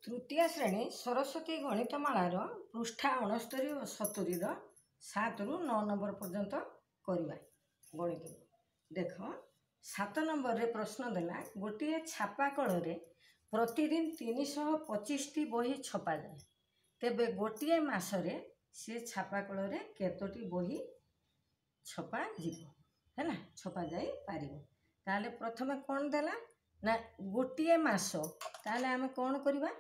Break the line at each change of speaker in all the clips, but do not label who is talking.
तृतीय श्रेणी सरस्वती गणितमालार पृष्ठा 69 और 70 7 रु 9 नंबर पर्यंत करवा गणित देख 7 नंबर रे प्रश्न देला गोटे छापा कल प्रतिदिन 325 टी बही छपा जाए तेबे गोटे मासरे से छापा कल केतोटी बही छपा जीवो है ना छपा जाई पारिबो ताले प्रथमे कौन देला ना गोटे मास ताले आमे कौन करवा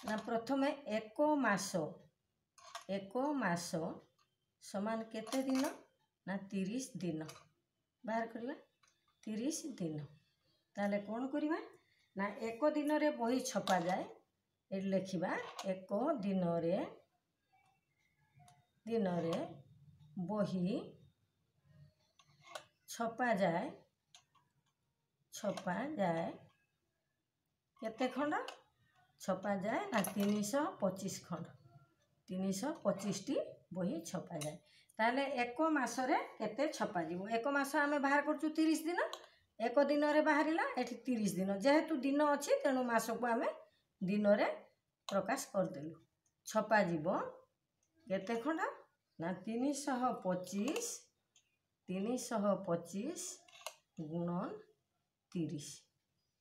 ना प्रथमे एक मास समान केते दिन ना 30 दिन बाहर करवा 30 दिन ताले कौन करवा ना एक दिन रे बही छपा जाए ये लिखा एक दिन रे बही छपा जाए केते खंड छपा जाए ना 325 खंड 325 टी बही छपा जाए ताले एक मासरे केते छपा जीवो एक मास आमे बाहर करछु 30 दिन एक दिन रे बाहरिला एठी 30 दिन जेहेतु दिन अछि तेनु मास को आमे दिन रे प्रकाश कर देलु छपा जीवो केते खंड ना 325 गुणन 30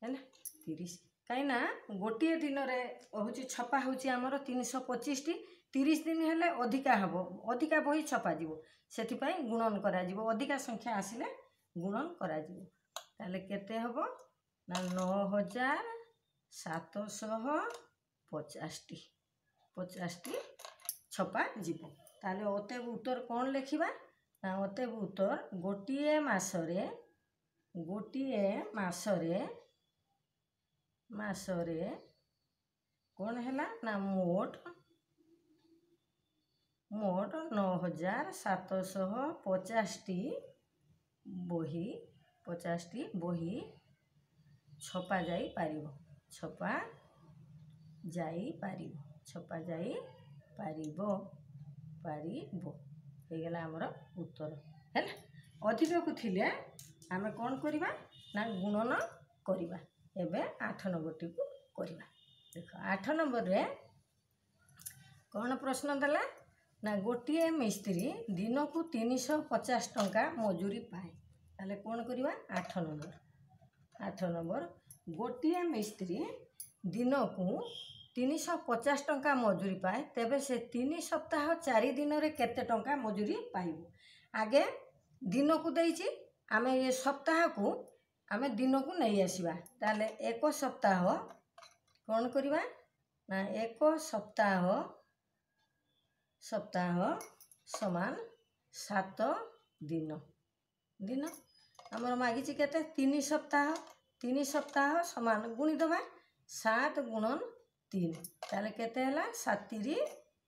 है ना 30 कहीं ना गोटे दिन रे होची छपा होची हमर 325 टी 30 दिन हेले अधिका हबो अधिका बही छपा जीवो सेति पई गुणन करा जीवो अधिका संख्या आसिले गुणन करा जीवो ताले केते हबो ना 9750 टी छपा जीवो ताले ओते उत्तर कौन लिखिबा ना ओते उत्तर गोटे मासरे कौन हैला ना मोट 9750 टी बही छपा जाई पारिबो हे गेला हमर उत्तर है ना अधिक को थिले आमे कौन करिबा ना गुणन करिबा एबे 8 नंबर टी को करिबा देखो 8 नंबर रे कौन प्रश्न देला ना गोटे मिस्त्री दिन को 350 टंका मजूरी पाए ताले कौन करिबा 8 नंबर गोटे मिस्त्री दिन को 350 टंका मजूरी पाए तेबे से 3 सप्ताह 4 दिन रे केते टंका मजूरी पाइबो आगे दिन को देइछि आमे ये सप्ताह को आमे दिन को नहीं आसीबा ताले एक सप्ताह कौन करिबा ना एक सप्ताह समान 7 दिन हमर मागिछि केते 3 सप्ताह समान गुणी दबा 7 गुणन 3 ताले केते हला 7 3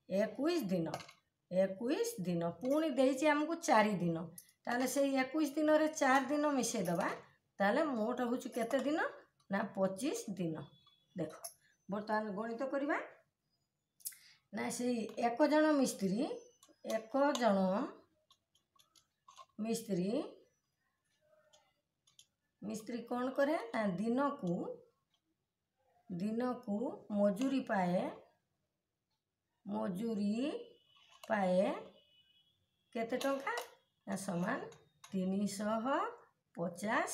21 दिन पुणी देइछि हमको 4 दिन ताले से 21 दिन रे 4 दिन मिसे दबा ताले मोट होछु केते दिन ना 25 दिन देखो बर्तमान गणित करबा ना से एक जन मिस्त्री कौन करे ना दिन को मजूरी पाए केते टंका ना समान 350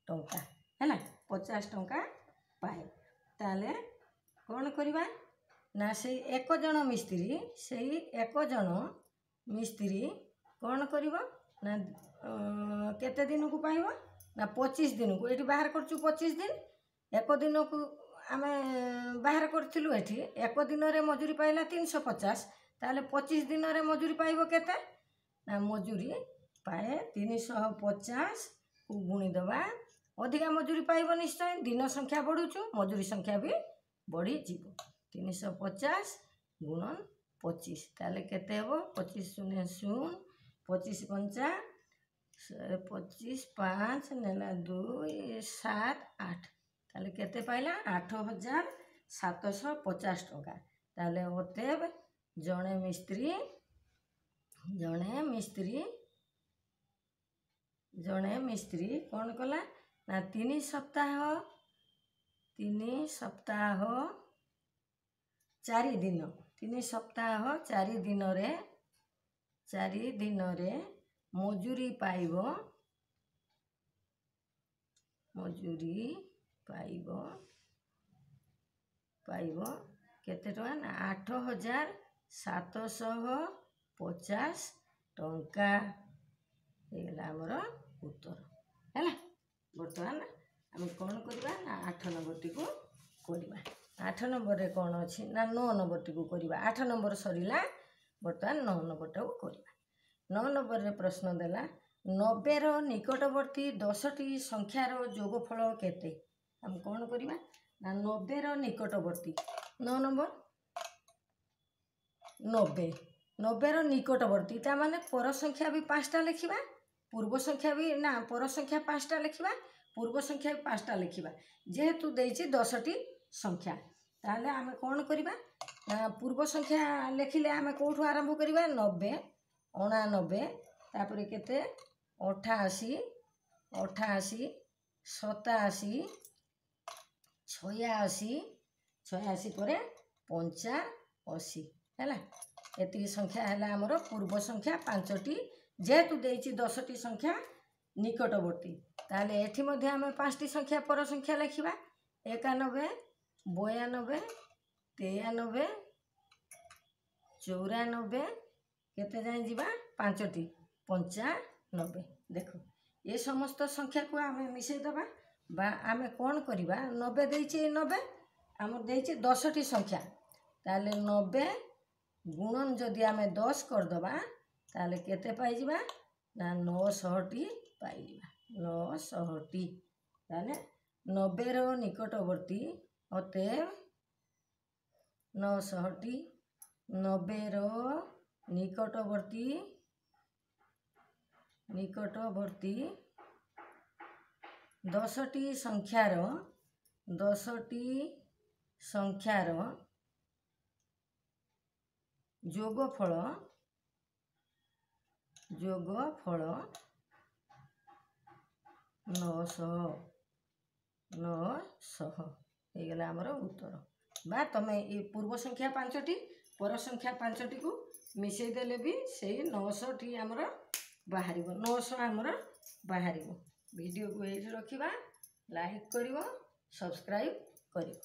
टंका है ना 50 टंका पाए ताले कौन करिबा ना से एक जन मिस्त्री कौन करिबा ना केते दिन को पाइबा ना 25 दिन को एठी बाहर करछु 25 दिन एक दिन को आमे बाहर करथिलु एठी एक दिन रे मजूरी पाइला 350 ताले 25 दिन रे मजूरी पाइबो केते ना मजूरी पाए 350 को गुणी दबा अधिका मजूरी पाइबो निश्चय दिन संख्या बढ़ुछु मजूरी संख्या भी बढ़ी जीवो 350 गुणन 25 ताले केते हेबो 25 शून्य 25 पंचा 25 5 नेला 2 7 8 ताले केते पाइला 8750 टंका ताले ओतेब जणे मिस्त्री कौन कला ना 3 सप्ताह 4 दिन 3 सप्ताह 4 दिन रे मजूरी पाइब केते टका ना 8,750 टंका ହେଇଗଲା ଆମର ଉତ୍ତର ହେଲା। ବର୍ତ୍ତମାନ ଆମେ କ'ଣ କରିବା ନା 8 ନମ୍ବରଟିକୁ କରିବା। 8 ନମ୍ବରରେ କ'ଣ ଅଛି ନା 9 ନମ୍ବରଟିକୁ କରିବା। 8 ନମ୍ବର ସରିଲା, ବର୍ତ୍ତମାନ 9 ନମ୍ବରଟାକୁ କରିବା। 9 ନମ୍ବରରେ ପ୍ରଶ୍ନ ଦେଲା 90ର ନିକଟବର୍ତ୍ତୀ 10ଟି ସଂଖ୍ୟାର ଯୋଗଫଳ କେତେ? ଆମେ କ'ଣ କରିବା ନା 90ର ନିକଟବର୍ତ୍ତୀ 9 ନମ୍ବର 90ର ନିକଟବର୍ତ୍ତୀ ତା ମାନେ ପର ସଂଖ୍ୟା ବି 5ଟା ଲେଖିବା, ପୂର୍ବ ସଂଖ୍ୟା ବି ନା ପର ସଂଖ୍ୟା 5ଟା ଲେଖିବା, ପୂର୍ବ ସଂଖ୍ୟା ବି 5ଟା ଲେଖିବା। ଯେହେତୁ ଦେଇଛି 10ଟି ସଂଖ୍ୟା, ତାହେଲେ ଆମେ କ'ଣ କରିବା ନା ପୂର୍ବ ସଂଖ୍ୟା ଲେଖିଲେ ଆମେ କେଉଁଠୁ ଆରମ୍ଭ କରିବା 90 99 ତାପରେ କେତେ 88 87 86 ପରେ 85 ହେଲା। ଏତିକି ସଂଖ୍ୟା ହେଲା ଆମର ପୂର୍ବ ସଂଖ୍ୟା 5ଟି। ଯେହେତୁ ଦେଇଛି 10ଟି ସଂଖ୍ୟା ନିକଟବର୍ତ୍ତୀ, ତାହେଲେ ଏଠି ମଧ୍ୟ ଆମେ 5ଟି ସଂଖ୍ୟା ପର ସଂଖ୍ୟା ଲେଖିବା 91 92 93 94 କେତେ ଯାଏଁ ଯିବା 5ଟି 95। ଦେଖ ଏ ସମସ୍ତ ସଂଖ୍ୟାକୁ ଆମେ ମିଶାଇ ଦେବା ବା ଆମେ କ'ଣ କରିବା 90 ଦେଇଛି 90 ଆମର ଦେଇଛି 10ଟି ସଂଖ୍ୟା, ତାହେଲେ 90 ଗୁଣନ ଯଦି ଆମେ 10 କରିଦେବା ତାହେଲେ କେତେ ପାଇଯିବା ନା 900ଟି ପାଇଯିବା 900ଟି। ତାହେଲେ 90ର ନିକଟବର୍ତ୍ତୀ ଅତଏବ 900ଟି 90ର ନିକଟବର୍ତ୍ତୀ 10ଟି ସଂଖ୍ୟାର ଯୋଗଫଳ 900 ହେଇଗଲା ଆମର ଉତ୍ତର। ବା ତମେ ଏ ପୂର୍ବ ସଂଖ୍ୟା 5ଟି ପର ସଂଖ୍ୟା 5ଟିକୁ ମିଶାଇ ଦେଲେ ବି ସେଇ 900ଟି ଆମର ବାହାରିବ, 900 ଆମର ବାହାରିବ। ଭିଡ଼ିଓକୁ ଏଇଠି ରଖିବା, ଲାଇକ୍ କରିବ, ସବସ୍କ୍ରାଇବ୍ କରିବ।